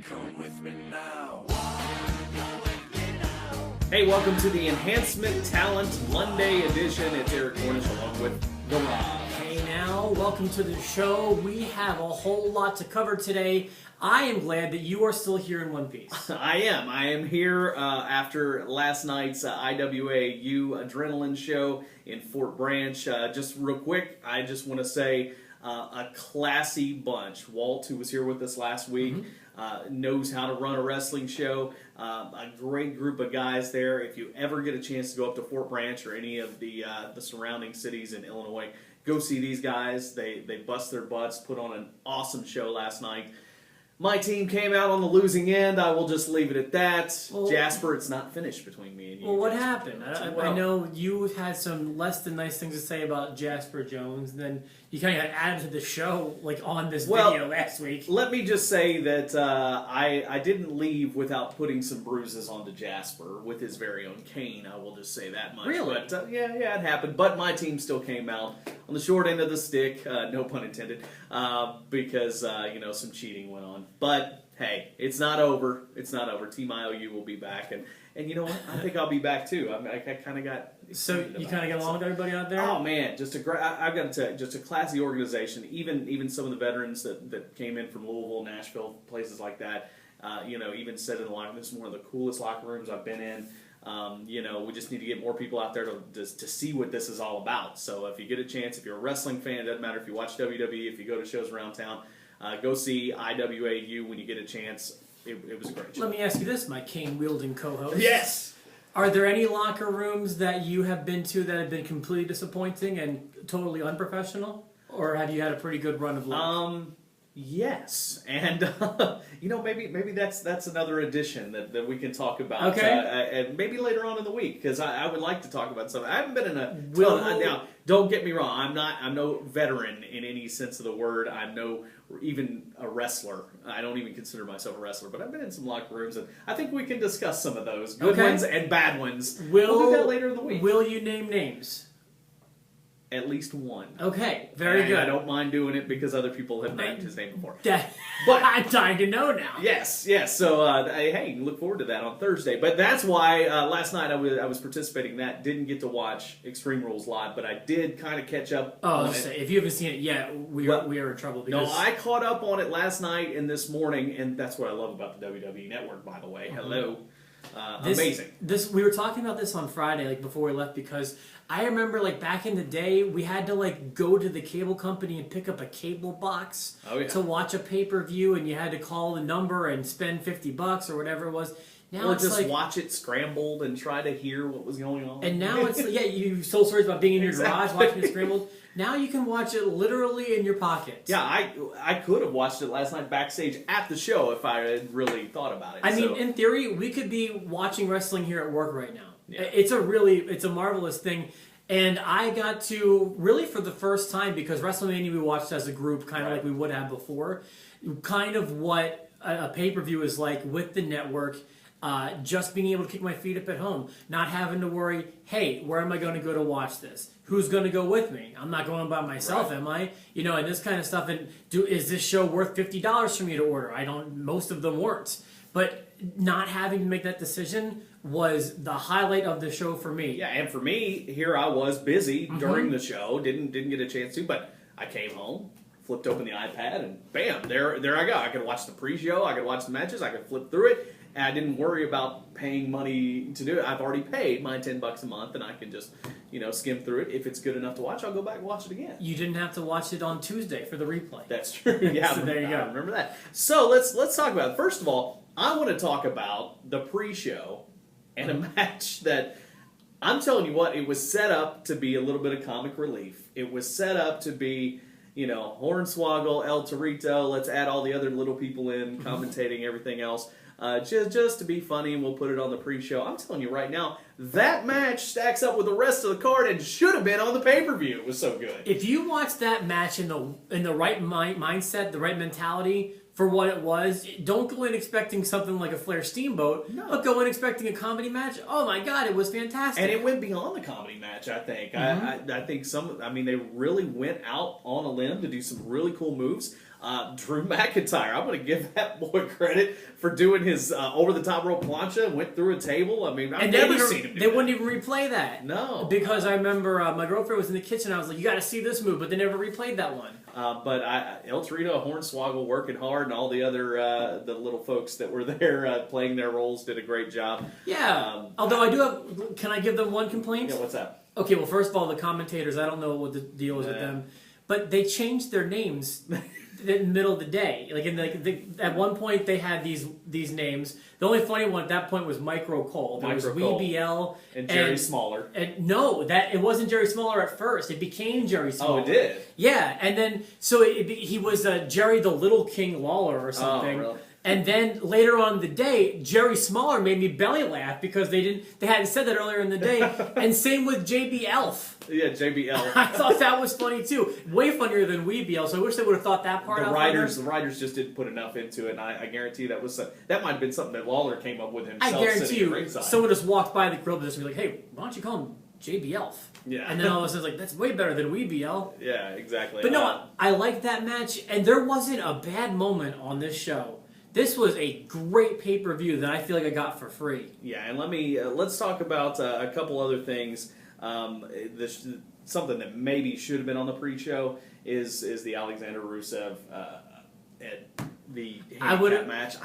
Come with me now. Hey, welcome to the Enhancement Talent Monday edition. It's Eric Cornish along with the Rob. Hey now, welcome to the show. We have a whole lot to cover today. I am glad that you are still here in one piece. I am here after last night's IWAU adrenaline show in Fort Branch. Just real quick, I just want to say a classy bunch. Walt, who was here with us last week, knows how to run a wrestling show. A great group of guys there. If you ever get a chance to go up to Fort Branch or any of the surrounding cities in Illinois, go see these guys. They bust their butts, put on an awesome show last night. My team came out on the losing end. I will just leave it at that. Well, Jasper, it's not finished between me and you. Well, what happened? I know you had some less than nice things to say about Jasper Jones, and then you kind of got added to the show like on this video last week. Let me just say that I didn't leave without putting some bruises onto Jasper with his very own cane. I will just say that much. Really? But, yeah, it happened. But my team still came out on the short end of the stick, no pun intended, because some cheating went on. But hey, it's not over. It's not over. Team IOU will be back, and you know what? I think I'll be back too. I kind of got. So you kind of get along with everybody out there? Oh man, just a great. I've got to tell you, just a classy organization. Even some of the veterans that came in from Louisville, Nashville, places like that. Even said in the locker room, this is one of the coolest locker rooms I've been in. We just need to get more people out there to see what this is all about. So if you get a chance, if you're a wrestling fan, it doesn't matter if you watch WWE, if you go to shows around town. Go see IWAU when you get a chance. It was a great show. Let me ask you this, my cane-wielding co-host. Yes! Are there any locker rooms that you have been to that have been completely disappointing and totally unprofessional? Or have you had a pretty good run of luck? Yes. And, maybe that's another addition that we can talk about. Okay. And maybe later on in the week, because I would like to talk about something. I haven't been in a... Now, don't get me wrong. I'm no veteran in any sense of the word. I'm no even a wrestler. I don't even consider myself a wrestler, but I've been in some locker rooms, and I think we can discuss some of those. Good ones and bad ones. We'll do that later in the week. Will you name names? At least one. Okay, very good. I don't mind doing it because other people have named his name before. But I'm dying to know now. Yes. So, hey, look forward to that on Thursday. But that's why last night I was participating in that. Didn't get to watch Extreme Rules live, but I did kind of catch up on it. If you haven't seen it yet, we are in trouble. Because... No, I caught up on it last night and this morning, and that's what I love about the WWE Network, by the way. Hello. Amazing. We were talking about this on Friday, before we left, because I remember, back in the day, we had to, go to the cable company and pick up a cable box to watch a pay-per-view, and you had to call the number and spend $50 or whatever it was. Now or it's just watch it scrambled and try to hear what was going on. And now it's, you told stories about being in your garage watching it scrambled. Now you can watch it literally in your pocket. Yeah, I could have watched it last night backstage at the show if I had really thought about it. I mean, in theory, we could be watching wrestling here at work right now. Yeah. It's a marvelous thing. And I got to, really for the first time, because WrestleMania we watched as a group, kind of like we would have before, kind of what a pay-per-view is like with the network. Just being able to kick my feet up at home, not having to worry, hey, where am I going to go to watch this? Who's going to go with me? I'm not going by myself, am I? And this kind of stuff. And is this show worth $50 for me to order? Most of them weren't. But not having to make that decision was the highlight of the show for me. Yeah, and for me, here I was busy during the show, didn't get a chance to, but I came home, flipped open the iPad, and bam, there I go. I could watch the pre-show, I could watch the matches, I could flip through it, and I didn't worry about paying money to do it. I've already paid my $10 a month, and I can just, skim through it. If it's good enough to watch, I'll go back and watch it again. You didn't have to watch it on Tuesday for the replay. That's true. Yeah, so there you go. I remember that. So let's talk about it. First of all, I want to talk about the pre-show and a match that, I'm telling you what, it was set up to be a little bit of comic relief. It was set up to be, Hornswoggle, El Torito, let's add all the other little people in, commentating everything else, just to be funny, and we'll put it on the pre-show. I'm telling you right now, that match stacks up with the rest of the card and should have been on the pay-per-view. It was so good. If you watch that match in the right mindset, the right mentality, for what it was, don't go in expecting something like a Flair Steamboat, but go in expecting a comedy match. Oh my God, it was fantastic. And it went beyond the comedy match, I think. I think they really went out on a limb to do some really cool moves. Drew McIntyre, I'm going to give that boy credit for doing his over-the-top rope plancha, went through a table. I mean, I've never seen him do They that. wouldn't even replay that. No. Because I remember my girlfriend was in the kitchen, I was like, you got to see this move, but they never replayed that one. But El Torito, Hornswoggle working hard, and all the other the little folks that were there playing their roles did a great job. Yeah. Although I do have, can I give them one complaint? Yeah, what's that? Okay, well, first of all, the commentators, I don't know what the deal is with them, but they changed their names in the middle of the day. Like at one point, they had these names. The only funny one at that point was Micro Cole. There was WBL and Jerry Smaller. And no, it wasn't Jerry Smaller at first. It became Jerry Smaller. Oh, it did. Yeah, and then so he was Jerry the Little King Lawler or something. Oh, really? And then later on in the day, Jerry Smaller made me belly laugh because they hadn't said that earlier in the day. And same with JB Elf. Yeah, JBL. I thought that was funny too. Way funnier than WeBL. So I wish they would have thought that part out. The writers just didn't put enough into it, and I guarantee that might have been something that Lawler came up with himself. I guarantee you, someone just walked by the grill business and be like, "Hey, why don't you call him JB Elf?" Yeah. And then all of a sudden, like, that's way better than WeBL. Yeah, exactly. But no, I liked that match, and there wasn't a bad moment on this show. This was a great pay-per-view that I feel like I got for free. Yeah, and let's talk about a couple other things. Something that maybe should have been on the pre-show is the Alexander Rusev at the handicap match.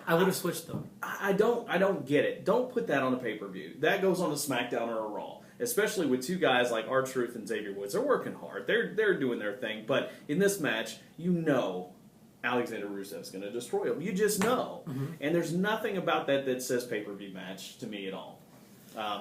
I would have switched them. I don't get it. Don't put that on a pay-per-view. That goes on a SmackDown or a Raw, especially with two guys like R-Truth and Xavier Woods. They're working hard. They're doing their thing. But in this match, Alexander Rusev's going to destroy him. You just know. Mm-hmm. And there's nothing about that says pay-per-view match to me at all.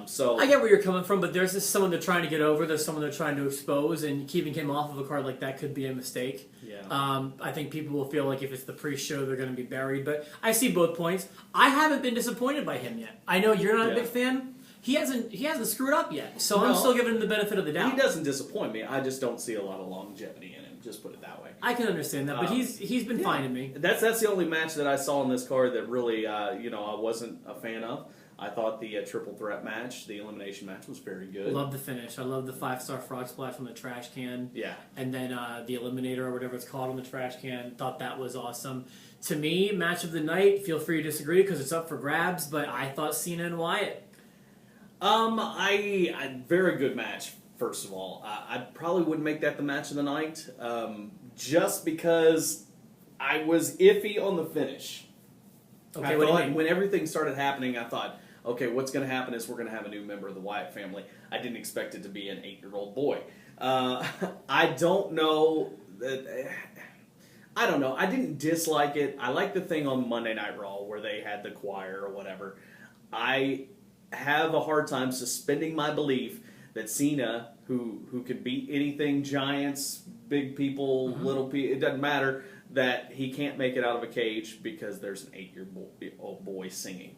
So I get where you're coming from, but there's someone they're trying to get over. There's someone they're trying to expose, and keeping him off of a card like that could be a mistake. Yeah. I think people will feel like if it's the pre-show, they're going to be buried. But I see both points. I haven't been disappointed by him yet. I know you're not a big fan. He hasn't screwed up yet, so I'm still giving him the benefit of the doubt. He doesn't disappoint me. I just don't see a lot of longevity in him. Just put it that way. I can understand that, but he's been fine to me. That's the only match that I saw in this card that really I wasn't a fan of. I thought the triple threat match, the elimination match, was very good. Love the finish. I love the 5-star frog splash from the trash can. Yeah. And then the eliminator or whatever it's called on the trash can. Thought that was awesome. To me, match of the night. Feel free to disagree because it's up for grabs. But I thought Cena and Wyatt. Very good match. First of all, I probably wouldn't make that the match of the night, just because I was iffy on the finish. Okay, I thought when everything started happening, I thought, okay, what's going to happen is we're going to have a new member of the Wyatt family. I didn't expect it to be an 8-year-old boy. I don't know. I don't know. I didn't dislike it. I liked the thing on Monday Night Raw where they had the choir or whatever. I have a hard time suspending my belief that Cena, who could beat anything, giants, big people, little people, it doesn't matter, that he can't make it out of a cage because there's an 8-year-old boy singing.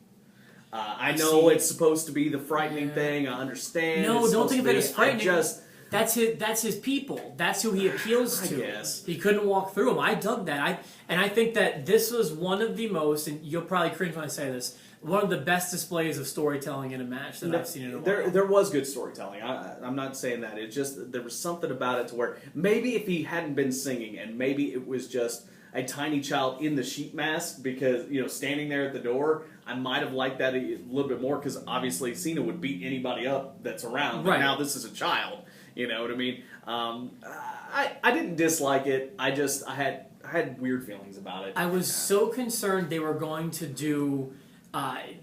I know it's supposed to be the frightening thing. I understand. No, don't think of it as frightening. That's That's his people. That's who he appeals to. I guess. He couldn't walk through them. I dug that. I think that this was one of the most, and you'll probably cringe when I say this, one of the best displays of storytelling in a match that I've seen in a while. There was good storytelling. I'm not saying that. It's just there was something about it to where maybe if he hadn't been singing and maybe it was just a tiny child in the sheet mask because, standing there at the door, I might have liked that a little bit more because obviously Cena would beat anybody up that's around. But now this is a child. You know what I mean? I didn't dislike it. I had weird feelings about it. I was so concerned they were going to do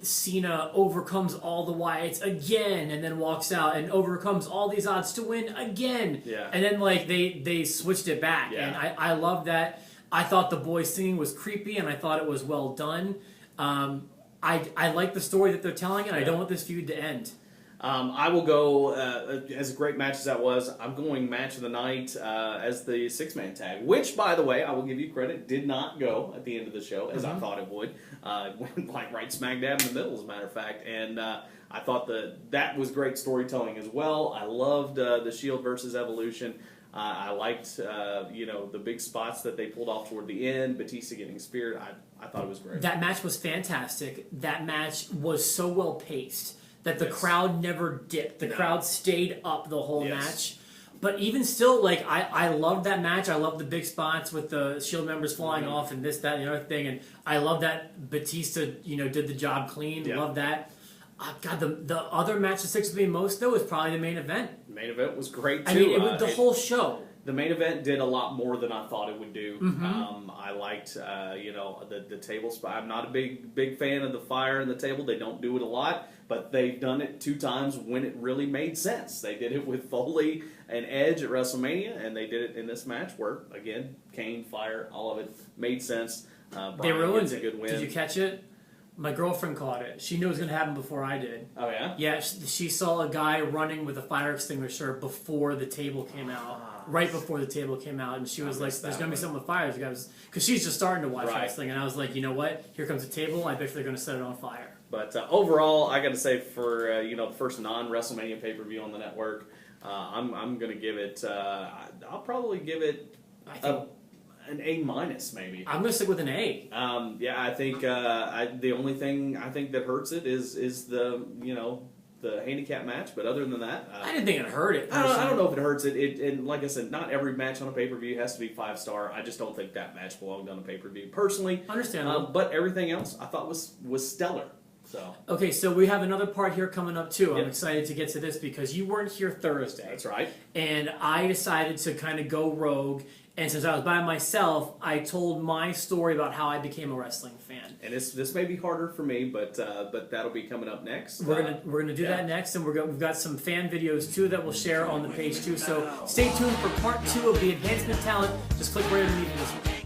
Cena overcomes all the Wyatts again and then walks out and overcomes all these odds to win again. Yeah. And then they switched it back. Yeah. And I love that. I thought the boys singing was creepy and I thought it was well done. I like the story that they're telling and I don't want this feud to end. I will go, as a great match as that was, I'm going match of the night as the 6-man tag, which, by the way, I will give you credit, did not go at the end of the show, as I thought it would. It went like right smack dab in the middle, as a matter of fact, and I thought that was great storytelling as well. I loved the Shield versus Evolution. I liked, the big spots that they pulled off toward the end, Batista getting speared. I thought it was great. That match was fantastic. That match was so well paced that the crowd never dipped. The crowd stayed up the whole match. But even still, like I loved that match. I loved the big spots with the Shield members flying off and this, that, and the other thing. And I love that Batista, did the job clean. Yeah. Love that. God, the other match that sticks with me most though is probably the main event. The main event was great too. I mean, the whole show. The main event did a lot more than I thought it would do. Mm-hmm. I liked, the table spot. I'm not a big fan of the fire and the table. They don't do it a lot, but they've done it 2 times when it really made sense. They did it with Foley and Edge at WrestleMania, and they did it in this match where, again, Kane, fire, all of it made sense. They ruined gets a good win. Did you catch it? My girlfriend caught it. She knew it was going to happen before I did. Oh, yeah? Yeah, she saw a guy running with a fire extinguisher before the table came out. Right before the table came out. And she was like, there's going to be something with fire. Because she's just starting to watch wrestling. And I was like, you know what? Here comes the table. I bet they're going to set it on fire. But overall, I got to say for, the first non-WrestleMania pay-per-view on the network, I'm going to give it, I'll probably give it an A- maybe. I'm going to stick with an A. I think the only thing I think that hurts it is the the handicap match. But other than that, I didn't think it hurt it. I don't know if it hurts it. And like I said, not every match on a pay-per-view has to be 5-star. I just don't think that match belonged on a pay-per-view personally. Understandable. But everything else I thought was stellar. So. Okay, so we have another part here coming up too. I'm excited to get to this because you weren't here Thursday. That's right. And I decided to kind of go rogue. And since I was by myself, I told my story about how I became a wrestling fan. And this may be harder for me, but that'll be coming up next. We're gonna do that next, and we've got some fan videos too that we'll share on the page too. So stay tuned for part 2 of the Enhancement Talent. Just click right underneath this one.